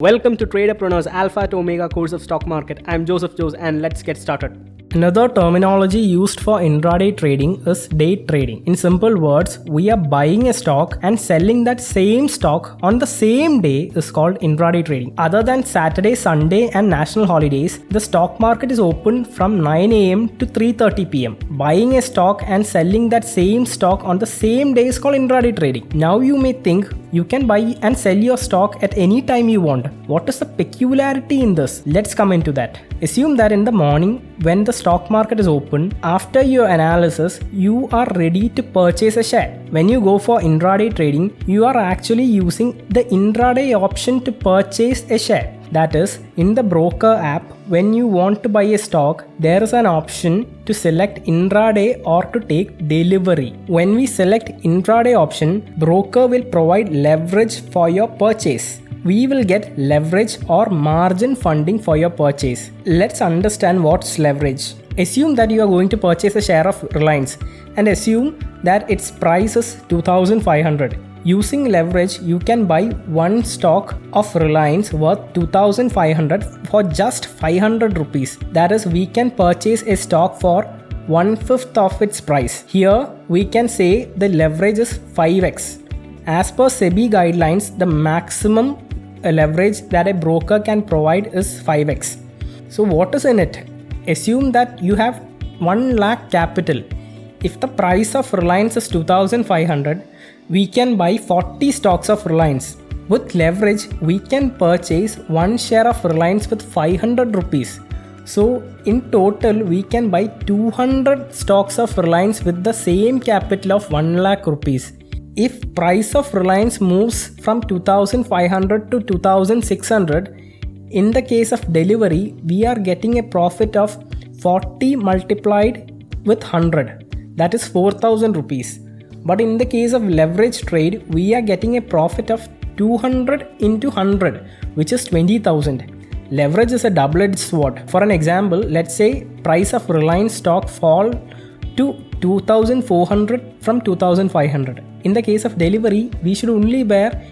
Welcome to Tradepreuner's Alpha to Omega course of stock market. I'm Joseph Jose and let's get started. Another terminology used for intraday trading is day trading. In simple words, we are buying a stock and selling that same stock on the same day is called intraday trading. Other than Saturday, Sunday and national holidays, the stock market is open from 9 a.m. to 3:30 p.m. Buying a stock and selling that same stock on the same day is called intraday trading. Now you may think you can buy and sell your stock at any time you want. What is the peculiarity in this? Let's come into that. Assume that in the morning when the stock market is open, after your analysis, you are ready to purchase a share. When you go for intraday trading, you are actually using the intraday option to purchase a share. That is, in the broker app, when you want to buy a stock, there is an option to select intraday or to take delivery. When we select intraday option, broker will provide leverage for your purchase. We will get leverage or margin funding for your purchase. Let's understand what's leverage. Assume that you are going to purchase a share of Reliance and assume that its price is 2,500. Using leverage, you can buy one stock of Reliance worth 2,500 for just 500 rupees. That is, we can purchase a stock for 1/5 of its price. Here, we can say the leverage is 5x. As per SEBI guidelines, the maximum leverage that a broker can provide is 5x. So what is in it? Assume that you have 1 lakh capital. If the price of Reliance is 2,500, we can buy 40 stocks of Reliance. With leverage, we can purchase one share of Reliance with 500 rupees. So in total, we can buy 200 stocks of Reliance with the same capital of 1 lakh rupees. If price of Reliance moves from 2,500 to 2,600, in the case of delivery, we are getting a profit of 40 multiplied with 100. That is 4,000 rupees. But in the case of leverage trade, we are getting a profit of 200 into 100, which is 20,000. Leverage is a double-edged sword. For an example, let's say price of Reliance stock fall to 2,400 from 2,500. In the case of delivery, we should only bear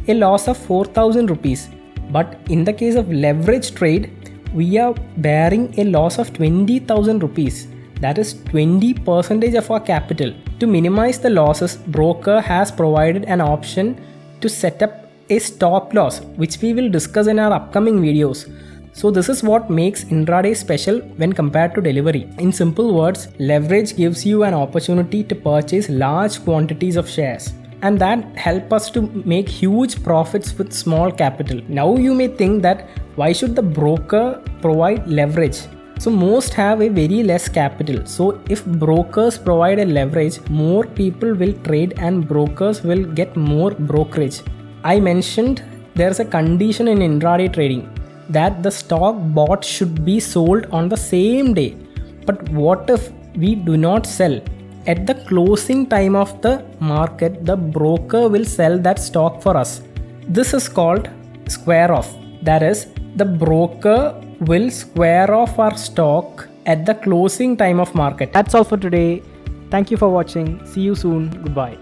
a loss of 4,000 rupees. But in the case of leverage trade, we are bearing a loss of 20,000 rupees. That is 20% of our capital. To minimize the losses, broker has provided an option to set up a stop loss, which we will discuss in our upcoming videos. So this is what makes intraday special when compared to delivery. In simple words, leverage gives you an opportunity to purchase large quantities of shares, and that help us to make huge profits with small capital. Now you may think that why should the broker provide leverage? So most have a very less capital. So if brokers provide a leverage, more people will trade and brokers will get more brokerage. I mentioned there's a condition in intraday trading that the stock bought should be sold on the same day. But what if we do not sell? At the closing time of the market, the broker will sell that stock for us. This is called square off. That is, the broker will square off our stock at the closing time of market. That's all for today. Thank you for watching. See you soon. Goodbye.